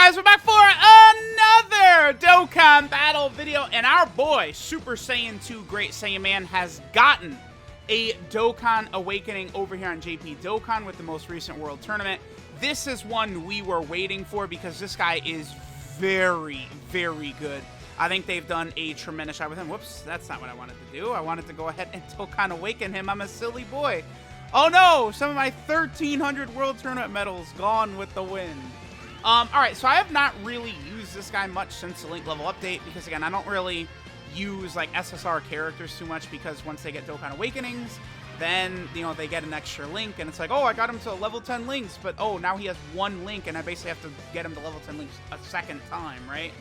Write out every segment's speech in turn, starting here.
guys, we're back for another Dokkan battle video, and our boy, Super Saiyan 2 Great Saiyaman, has gotten a Dokkan Awakening over here on JP Dokkan with the most recent World Tournament. This is one we were waiting for because this guy is very, very good. I think they've done a tremendous job with him. Whoops, that's not what I wanted to do. I wanted to go ahead and Dokkan Awaken him. I'm a silly boy. Oh no, some of my 1,300 World Tournament medals gone with the wind. Alright, so I have not really used this guy much since the Link level update because, again, I don't really use, like, SSR characters too much because once they get Dokkan Awakenings, then, you know, they get an extra Link, and it's like, oh, I got him to level 10 Links, but, oh, now he has one Link, and I basically have to get him to level 10 Links a second time, right?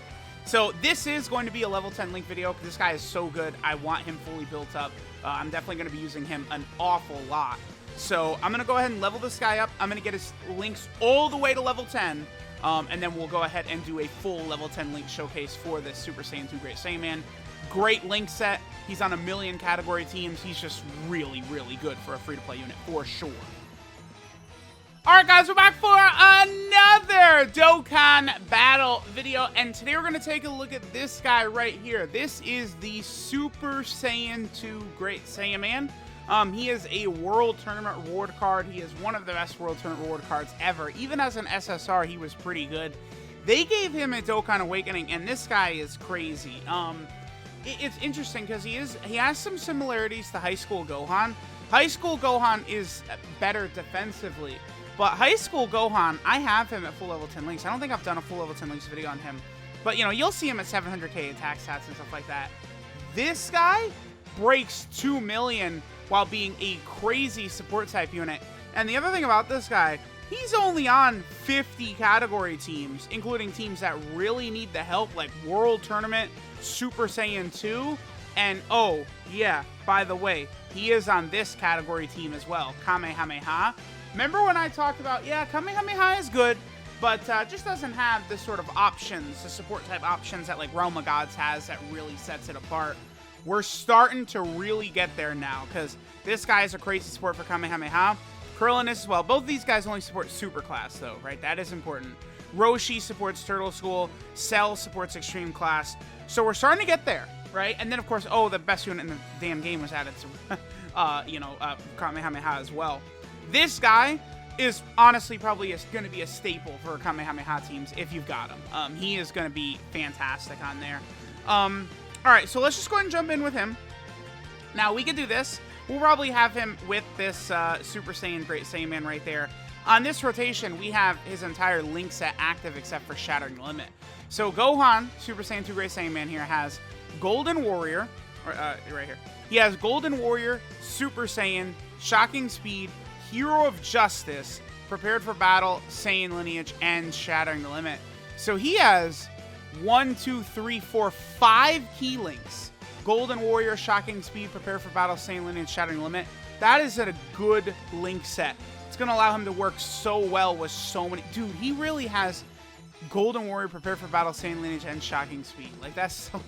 So this is going to be a level 10 Link video because this guy is so good. I want him fully built up. I'm definitely going to be using him an awful lot. So I'm going to go ahead and level this guy up. I'm going to get his Links all the way to level 10. And then we'll go ahead and do a full level 10 Link showcase for this Super Saiyan 2 Great Saiyaman. Great Link set. He's on a million category teams. He's just really, really good for a free-to-play unit for sure. Alright guys, we're back for another Dokkan battle video. And today we're going to take a look at this guy right here. This is the Super Saiyan 2 Great Saiyaman. He is a World Tournament reward card. He is one of the best World Tournament reward cards ever. Even as an SSR, he was pretty good. They gave him a Dokkan Awakening, and this guy is crazy. It's interesting because he has some similarities to High School Gohan. High School Gohan is better defensively, but High School Gohan, I have him at full level 10 Links. I don't think I've done a full level 10 Links video on him, but you know, you'll see him at 700k attack stats and stuff like that. This guy breaks 2 million while being a crazy support type unit. And the other thing about this guy, he's only on 50 category teams, including teams that really need the help, like World Tournament, Super Saiyan 2, and oh, yeah, by the way, he is on this category team as well, Kamehameha. Remember when I talked about, yeah, Kamehameha is good, but just doesn't have the sort of options, the support type options that like Realm of Gods has that really sets it apart. We're starting to really get there now because this guy is a crazy support for Kamehameha. Krillin is as well. Both of these guys only support Super Class, though, right? That is important. Roshi supports Turtle School. Cell supports Extreme Class. So we're starting to get there, right? And then, of course, oh, the best unit in the damn game was added to, Kamehameha as well. This guy is honestly probably going to be a staple for Kamehameha teams if you've got him. He is going to be fantastic on there. Alright, so let's just go ahead and jump in with him. Now, we can do this. We'll probably have him with this Super Saiyan Great Saiyaman right there. On this rotation, we have his entire Link set active except for Shattering the Limit. So Gohan, Super Saiyan 2 Great Saiyaman here, has Golden Warrior, right here. He has Golden Warrior, Super Saiyan, Shocking Speed, Hero of Justice, Prepared for Battle, Saiyan Lineage, and Shattering the Limit. So he has 5 key links. Golden Warrior, Shocking Speed, Prepare for Battle, Saiyan Lineage, Shattering Limit. That is a good link set. It's going to allow him to work so well with so many. Dude, he really has Golden Warrior, Prepare for Battle, Saiyan Lineage, and Shocking Speed. Like, that's so.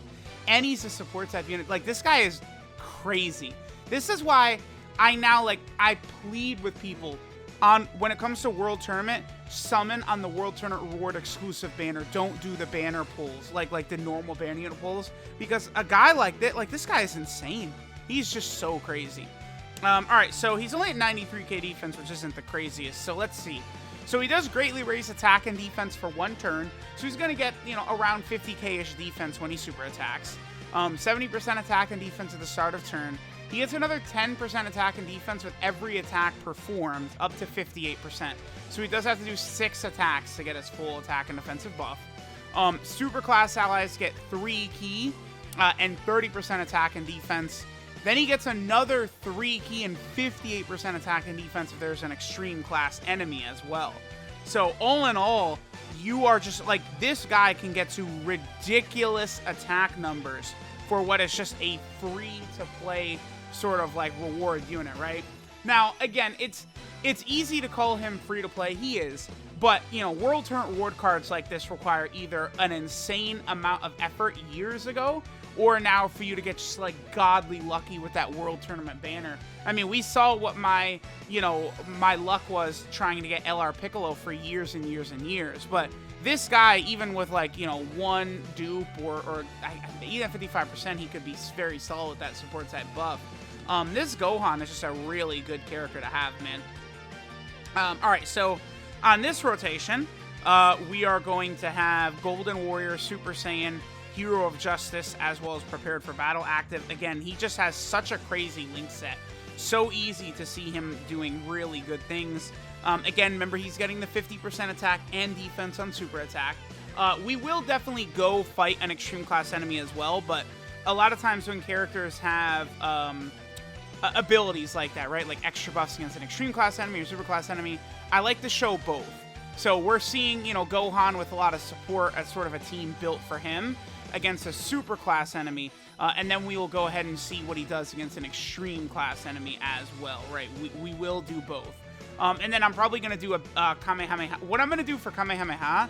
And he's a support type unit. Like, this guy is crazy. This is why I now, like, I plead with people on when it comes to World Tournament, summon on the World Tournament Reward exclusive banner. Don't do the banner pulls like the normal banner unit pulls, because a guy like that, like this guy is insane. He's just so crazy. All right, so he's only at 93k defense, which isn't the craziest. So let's see. So he does greatly raise attack and defense for 1 turn. So he's gonna get, you know, around 50k-ish defense when he super attacks. 70% attack and defense at the start of turn. He gets another 10% attack and defense with every attack performed, up to 58%. So he does have to do 6 attacks to get his full attack and defensive buff. Super class allies get 3 key and 30% attack and defense. Then he gets another 3 key and 58% attack and defense if there's an extreme class enemy as well. So all in all, you are just like, this guy can get to ridiculous attack numbers for what is just a free-to-play sort of like reward unit, right? Now, again, it's easy to call him free-to-play. He is. But, you know, World Tournament reward cards like this require either an insane amount of effort years ago, or now for you to get just, like, godly lucky with that World Tournament banner. I mean, we saw what my luck was trying to get LR Piccolo for years and years and years. But this guy, even with like, you know, one dupe or even 55%, he could be very solid with that support type buff. This Gohan is just a really good character to have, man. All right, so on this rotation, we are going to have Golden Warrior, Super Saiyan, Hero of Justice, as well as Prepared for Battle active. Again, he just has such a crazy link set. So easy to see him doing really good things. Again, remember, he's getting the 50% attack and defense on super attack. We will definitely go fight an extreme class enemy as well, but a lot of times when characters have abilities like that, right, like extra buffs against an extreme class enemy or super class enemy, I like to show both. So we're seeing, you know, Gohan with a lot of support as sort of a team built for him against a super class enemy, and then we will go ahead and see what he does against an extreme class enemy as well, right? We will do both. And then I'm probably going to do a Kamehameha. What I'm going to do for Kamehameha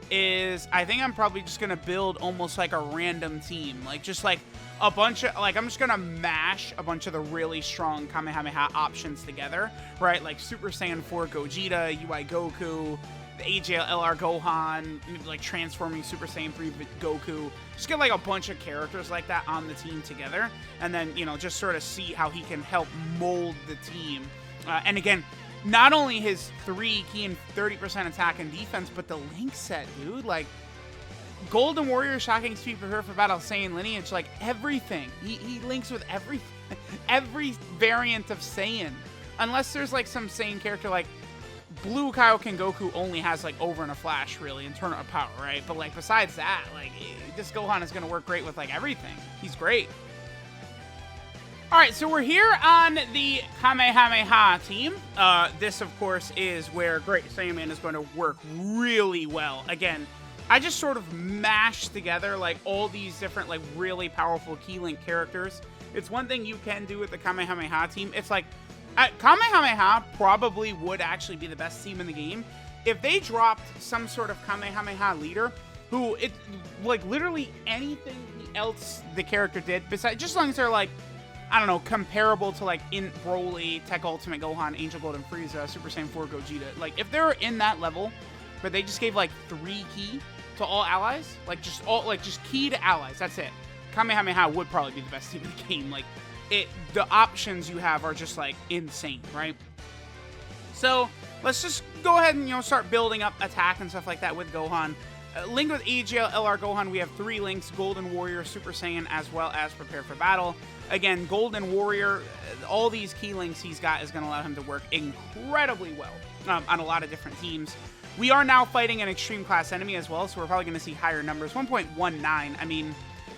is I think I'm probably just going to build almost like a random team. Like, just like a bunch of, like, I'm just going to mash a bunch of the really strong Kamehameha options together, right? Like Super Saiyan 4 Gogeta, UI Goku, the AJLR Gohan, like transforming Super Saiyan 3 Goku. Just get like a bunch of characters like that on the team together. And then, you know, just sort of see how he can help mold the team. And again, not only his 3 key and 30% attack and defense, but the link set, dude. Like, Golden Warrior, Shocking Speed, Prepare for Battle, Saiyan Lineage, like everything. He links with every variant of Saiyan. Unless there's like some Saiyan character like Blue Kaioken Goku only has like Over in a Flash, really, and Turn Up Power, right? But like besides that, like this Gohan is gonna work great with like everything. He's great. Alright, so we're here on the Kamehameha team. This, of course, is where Great Saiyaman is going to work really well. Again, I just sort of mashed together, like, all these different, like, really powerful key link characters. It's one thing you can do with the Kamehameha team. It's like, Kamehameha probably would actually be the best team in the game if they dropped some sort of Kamehameha leader who, like, literally anything else the character did, besides, just as long as they're, like, I don't know, comparable to, like, in Broly, Tech Ultimate Gohan, Angel Golden Frieza, Super Saiyan 4 Gogeta. Like, if they're in that level, but they just gave, like, 3 key to all allies, like, just key to allies, that's it. Kamehameha would probably be the best team in the game. Like, the options you have are just, like, insane, right? So, let's just go ahead and, you know, start building up attack and stuff like that with Gohan. Linked with AJLR Gohan, we have 3 links, Golden Warrior, Super Saiyan, as well as Prepare for Battle. Again, Golden Warrior, all these key links he's got is going to allow him to work incredibly well on a lot of different teams. We are now fighting an extreme class enemy as well, so we're probably going to see higher numbers. 1.19, I mean,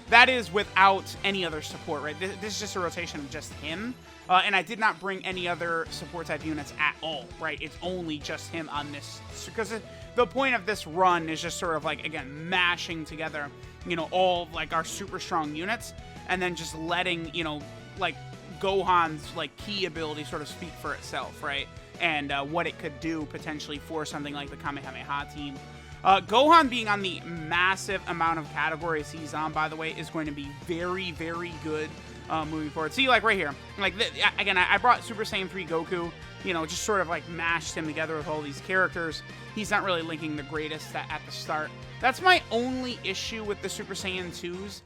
that is without any other support, right? This is just a rotation of just him. And I did not bring any other support type units at all, right? It's only just him on this, because the point of this run is just sort of like, again, mashing together, you know, all like our super strong units, and then just letting, you know, like Gohan's like key ability sort of speak for itself, right? And what it could do potentially for something like the Kamehameha team. Gohan being on the massive amount of categories he's on, by the way, is going to be very, very good moving forward. See, like right here, like again, I brought Super Saiyan 3 Goku, you know, just sort of like mashed him together with all these characters. He's not really linking the greatest at the start. That's my only issue with the Super Saiyan 2s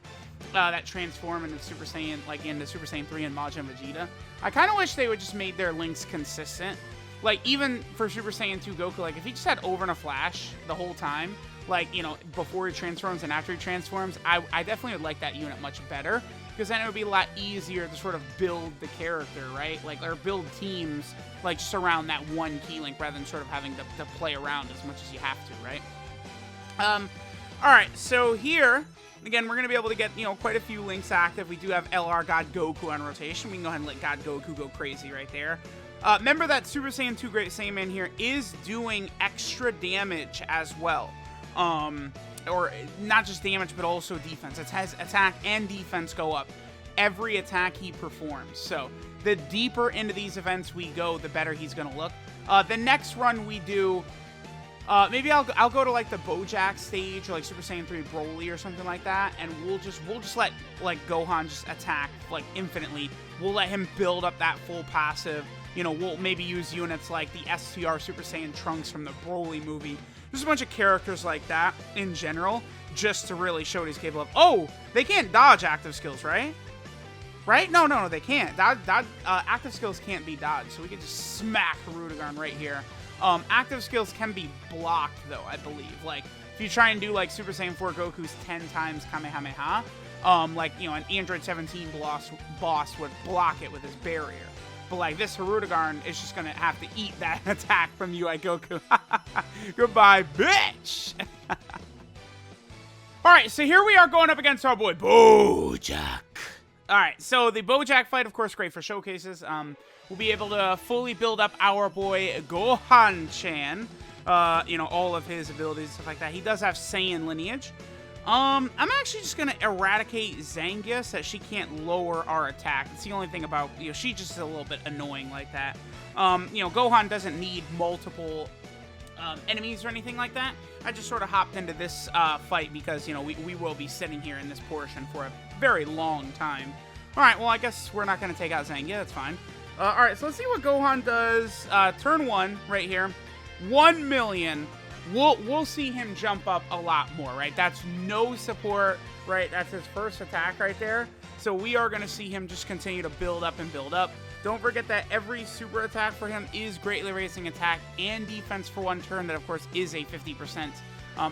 that transform into Super Saiyan, like into Super Saiyan 3 and Majin Vegeta. I kind of wish they would just made their links consistent. Like, even for Super Saiyan 2 Goku, like, if he just had Over in a Flash the whole time, like, you know, before he transforms and after he transforms, I definitely would like that unit much better, because then it would be a lot easier to sort of build the character, right? Like, or build teams, like, just around that one key link, rather than sort of having to play around as much as you have to, right? Alright, so here, again, we're going to be able to get, you know, quite a few links active. We do have LR God Goku on rotation. We can go ahead and let God Goku go crazy right there. Remember that Super Saiyan 2 Great Saiyaman here is doing extra damage as well. Or not just damage, but also defense. It has attack and defense go up every attack he performs. So the deeper into these events we go, the better he's going to look. The next run we do, maybe I'll go to like the Bojack stage, or like Super Saiyan 3 Broly or something like that, and we'll just let like Gohan just attack like infinitely. We'll let him build up that full passive. You know, we'll maybe use units like the STR Super Saiyan Trunks from the Broly movie There's a bunch of characters like that in general, just to really show what he's capable of. Oh, they can't dodge active skills, right? Right? No, they can't. Active skills can't be dodged, so we can just smack Harudegarn right here. Active skills can be blocked, though, I believe. Like, if you try and do, like, Super Saiyan 4 Goku's 10 times Kamehameha, like, you know, an Android 17 boss would block it with his barrier. But, like, this Harudegarn is just going to have to eat that attack from UI Goku. Goodbye, bitch! Alright, so here we are going up against our boy, Bojack. Alright, so the Bojack fight, of course, great for showcases. We'll be able to fully build up our boy, Gohan-chan. You know, all of his abilities and stuff like that. He does have Saiyan lineage. I'm actually just going to eradicate Zangia so that she can't lower our attack. It's the only thing about, you know, she's just a little bit annoying like that. You know, Gohan doesn't need multiple enemies or anything like that. I just sort of hopped into this fight because, you know, we will be sitting here in this portion for a very long time. Alright, well, I guess we're not going to take out Zangia. That's fine. Alright, so let's see what Gohan does. Turn 1 right here. 1 million. We'll see him jump up a lot more, right? That's no support, right? That's his first attack right there. So we are going to see him just continue to build up and build up. Don't forget that every super attack for him is greatly raising attack and defense for 1 turn. That, of course, is a 50%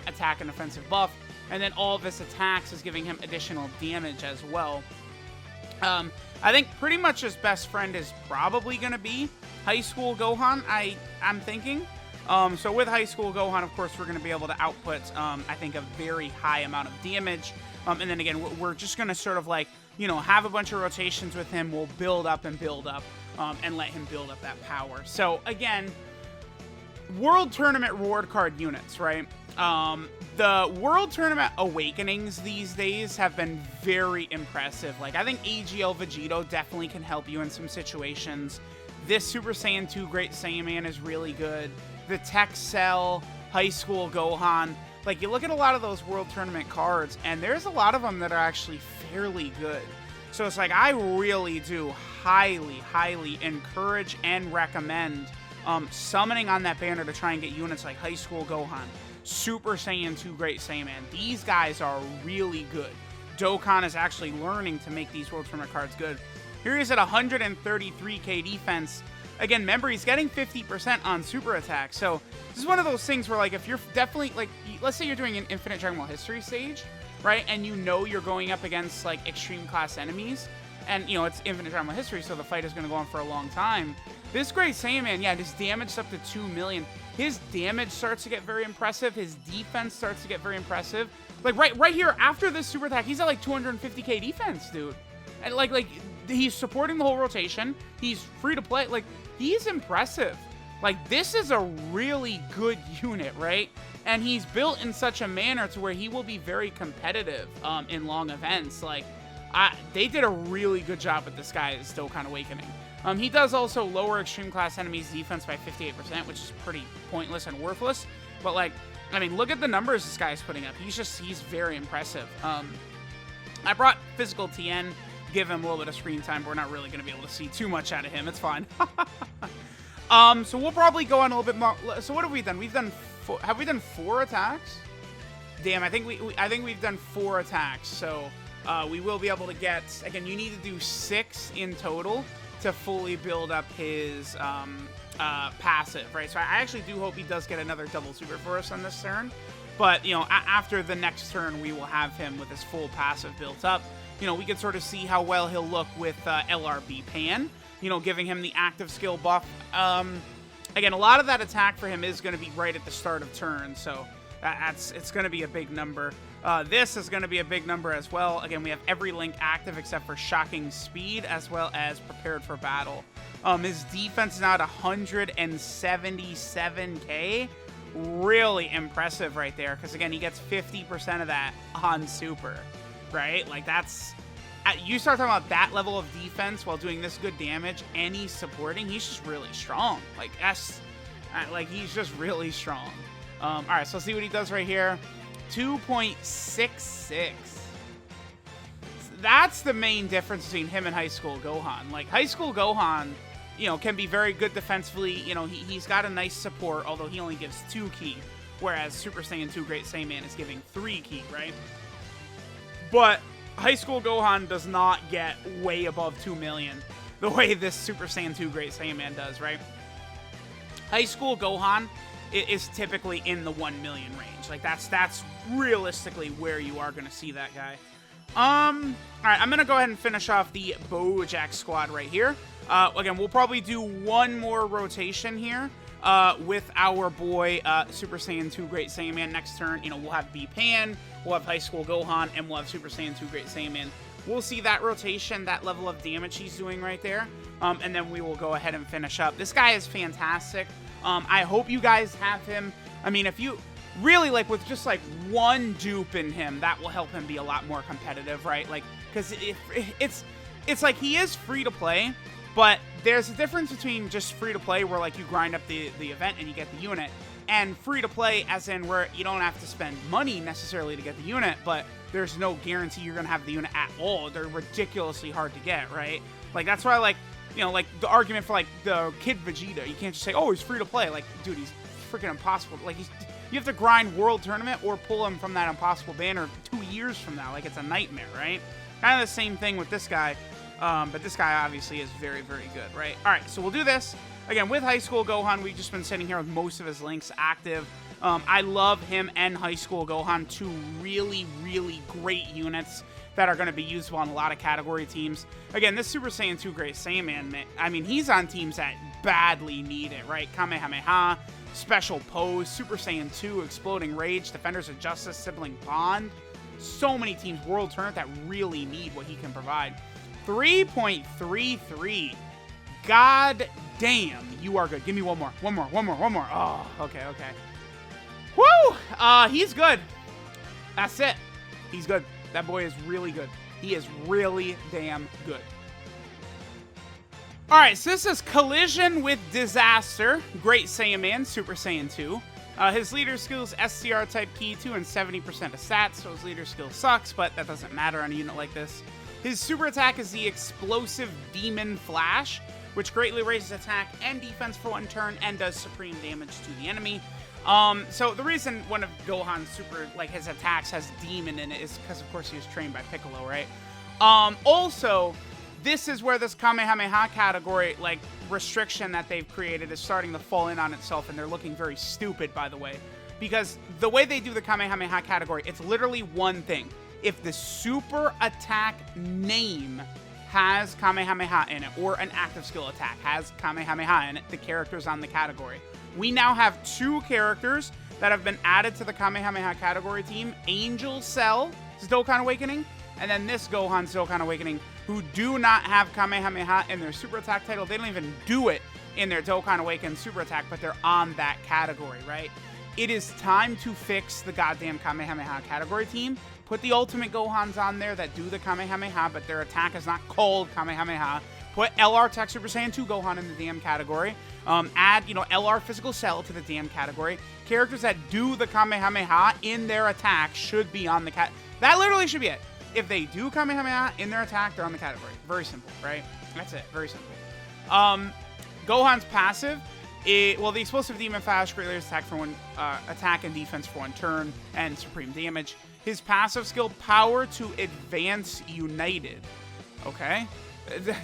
attack and offensive buff. And then all of his attacks is giving him additional damage as well. I think pretty much his best friend is probably going to be High School Gohan, I'm thinking. So with High School Gohan, of course, we're going to be able to output, I think, a very high amount of damage. And then again, we're just going to sort of like, you know, have a bunch of rotations with him. We'll build up and build up and let him build up that power. So again, World Tournament reward card units, right? The World Tournament Awakenings these days have been very impressive. Like, I think AGL Vegito definitely can help you in some situations. This Super Saiyan 2 Great Saiyaman is really good. The Tech Cell, High School Gohan. Like, you look at a lot of those World Tournament cards, and there's a lot of them that are actually fairly good. So it's like, I really do highly, highly encourage and recommend summoning on that banner to try and get units like High School Gohan, Super Saiyan 2 Great Saiyaman. These guys are really good. Dokkan is actually learning to make these World Tournament cards good. Here he's at 133k defense. Again, remember, he's getting 50% on super attack. So this is one of those things where, like, if you're definitely, like, let's say you're doing an Infinite Dragon Ball History stage, right? And you know you're going up against, like, extreme class enemies. And, you know, it's Infinite Dragon Ball History, so the fight is going to go on for a long time. This Great Saiyaman, yeah, his damage is up to 2 million. His damage starts to get very impressive. His defense starts to get very impressive. Like, right here, after this super attack, he's at, like, 250k defense, dude. And, like, he's supporting the whole rotation. He's free to play. Like, he's impressive. Like, this is a really good unit, right? And he's built in such a manner to where he will be very competitive in long events. Like, they did a really good job with this guy that's still kind of awakening. He does also lower extreme class enemies' defense by 58%, which is pretty pointless and worthless. But, like, I mean, look at the numbers this guy's putting up. He's very impressive. I brought Physical TN, give him a little bit of screen time, but we're not really going to be able to see too much out of him. It's fine. So we'll probably go on a little bit more. So what have we done? Have we done 4 attacks? Damn, I think we've done 4 attacks. So we will be able to get, again, you need to do 6 in total to fully build up his passive, right? So I actually do hope he does get another double super for us on this turn. But, you know, after the next turn, we will have him with his full passive built up. You know, we can sort of see how well he'll look with LRB Pan, you know, giving him the active skill buff. Again, a lot of that attack for him is going to be right at the start of turn, so it's going to be a big number. This is going to be a big number as well. Again, we have every link active except for Shocking Speed, as well as Prepared for Battle. His defense is now at 177k. Really impressive right there, because again, he gets 50% of that on super, right? Like, that's, you start talking about that level of defense while doing this good damage, and he's supporting, he's just really strong. Like, he's just really strong. All right, so let's see what he does right here. 2.66. That's the main difference between him and High School Gohan. Like, High School Gohan, you know, can be very good defensively. You know, he's got a nice support, although he only gives 2 ki. whereas Super Saiyan 2 Great Saiyaman is giving 3 ki, right? But High School Gohan does not get way above 2 million the way this Super Saiyan 2 Great Saiyaman does, right? High School Gohan is typically in the 1 million range. Like, that's realistically where you are going to see that guy. All right, I'm going to go ahead and finish off the Bojack squad right here. Again, we'll probably do one more rotation here with our boy Super Saiyan 2 Great Saiyaman next turn. You know, we'll have B-Pan, we'll have High School Gohan, and we'll have Super Saiyan 2 Great Saiyaman. We'll see that rotation, that level of damage he's doing right there, and then we will go ahead and finish up. This guy is fantastic. I hope you guys have him. I mean, if you really, like, with just, like, one dupe in him, that will help him be a lot more competitive, right? Like, because it's like he is free to play, but there's a difference between just free to play where, like, you grind up the event and you get the unit, and free to play as in where you don't have to spend money necessarily to get the unit, but there's no guarantee you're going to have the unit at all. They're ridiculously hard to get, right? Like, that's why, like, you know, like, the argument for, like, the Kid Vegeta, you can't just say, oh, he's free to play. Like, dude, he's freaking impossible. Like, you have to grind World Tournament or pull him from that impossible banner 2 years from now. Like, it's a nightmare, right? Kind of the same thing with this guy, but this guy obviously is very, very good, right? All right, so we'll do this. Again, with High School Gohan, we've just been sitting here with most of his links active. I love him and High School Gohan, two really, really great units that are going to be usable on a lot of category teams. Again, this Super Saiyan 2 Great Saiyaman, I mean, he's on teams that badly need it, right? Kamehameha, Special Pose, Super Saiyan 2, Exploding Rage, Defenders of Justice, Sibling Bond. So many teams, World Tournament, that really need what he can provide. 3.33. God damn, you are good. Give me one more. Oh, okay. Woo! He's good. That's it. He's good. That boy is really good. He is really damn good. Alright, so this is Collision with Disaster. Great Saiyaman, Super Saiyan 2. His leader skill is STR type Ki 2 and 70% of stats, so his leader skill sucks, but that doesn't matter on a unit like this. His super attack is the Explosive Demon Flash, which greatly raises attack and defense for one turn and does supreme damage to the enemy. So the reason one of Gohan's super, like, his attacks has demon in it is because, of course, he was trained by Piccolo, right? Also, this is where this Kamehameha category, like, restriction that they've created is starting to fall in on itself, and they're looking very stupid, by the way. Because the way they do the Kamehameha category, it's literally one thing. If the super attack name has Kamehameha in it, or an active skill attack has Kamehameha in it, the characters on the category. We now have two characters that have been added to the Kamehameha category team. Angel Cell, Dokkan Awakening, and then this Gohan's Dokkan Awakening, who do not have Kamehameha in their super attack title. They don't even do it in their Dokkan Awakened super attack, but they're on that category, right? It is time to fix the goddamn Kamehameha category team. Put the Ultimate Gohans on there that do the Kamehameha, but their attack is not called Kamehameha. Put LR Tech Super Saiyan 2 Gohan in the damn category. Add, you know, LR Physical Cell to the damn category. Characters that do the Kamehameha in their attack should be on the That literally should be it. If they do Kamehameha in their attack, they're on the category. Very simple, right? That's it. Very simple. Gohan's passive. Well, the Explosive Demon Flash greatly raises attack for one attack and defense for one turn, and supreme damage. His passive skill, Power to Advance United. Okay.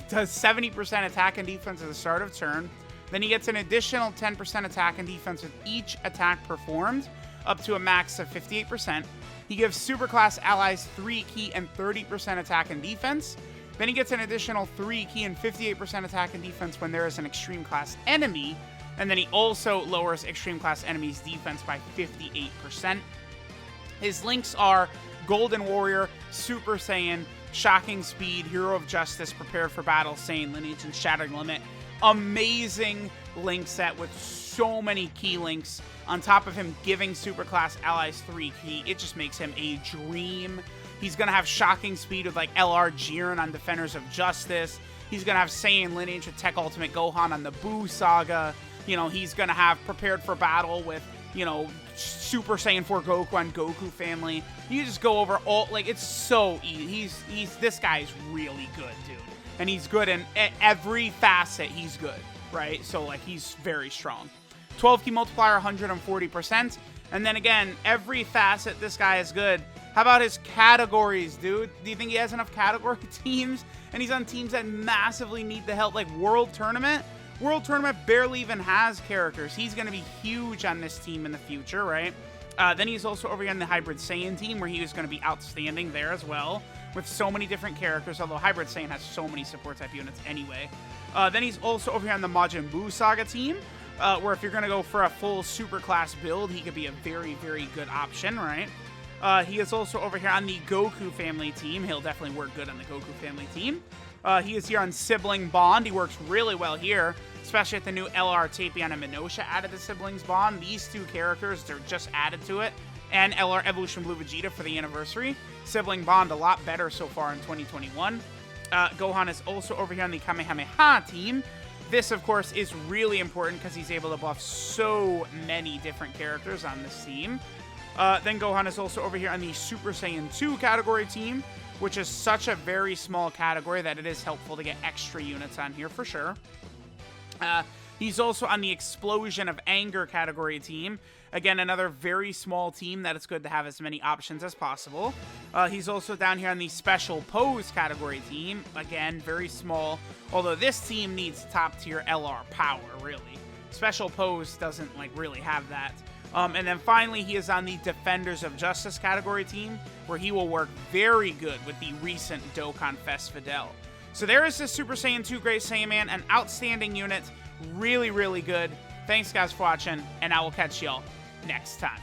Does 70% attack and defense at the start of turn. Then he gets an additional 10% attack and defense with each attack performed, up to a max of 58%. He gives superclass allies 3 Ki and 30% attack and defense. Then he gets an additional 3 Ki and 58% attack and defense when there is an extreme class enemy. And then he also lowers extreme class enemies' defense by 58%. His links are Golden Warrior, Super Saiyan, Shocking Speed, Hero of Justice, Prepared for Battle, Saiyan Lineage, and Shattered Limit. Amazing link set with so many key links. On top of him giving Superclass allies 3 Ki, it just makes him a dream. He's going to have Shocking Speed with, like, LR Jiren on Defenders of Justice. He's going to have Saiyan Lineage with Tech Ultimate Gohan on the Buu Saga. You know, he's going to have Prepared for Battle with, you know, Super Saiyan 4 Goku on Goku Family. You just go over all, like, it's so easy. This guy's really good, dude. And he's good in every facet. He's good, right? So, like, he's very strong. 12 Ki multiplier, 140%. And then again, every facet, this guy is good. How about his categories, dude? Do you think he has enough category teams? And he's on teams that massively need the help, like World Tournament. World Tournament barely even has characters. He's going to be huge on this team in the future, right? Then he's also over here on the Hybrid Saiyan team, where he is going to be outstanding there as well, with so many different characters, although Hybrid Saiyan has so many support type units anyway. Then he's also over here on the Majin Buu Saga team, where if you're going to go for a full super class build, he could be a very, very good option, right? He is also over here on the Goku family team. He'll definitely work good on the Goku family team. He is here on Sibling Bond. He works really well here, especially with the new LR Tapion and Minosha added to Siblings Bond. These two characters, they're just added to it. And LR Evolution Blue Vegeta for the anniversary. Sibling Bond a lot better so far in 2021. Gohan is also over here on the Kamehameha team. This, of course, is really important because he's able to buff so many different characters on this team. Then Gohan is also over here on the Super Saiyan 2 category team, which is such a very small category that it is helpful to get extra units on here for sure. He's also on the Explosion of Anger category team. Again, another very small team that it's good to have as many options as possible. He's also down here on the Special Pose category team. Again, very small, although this team needs top tier LR power, really. Special Pose doesn't really have that. And then finally, he is on the Defenders of Justice category team, where he will work very good with the recent Dokkan Fest Fidel. So there is this Super Saiyan 2 Great Saiyaman, an outstanding unit, really, really good. Thanks, guys, for watching, and I will catch y'all next time.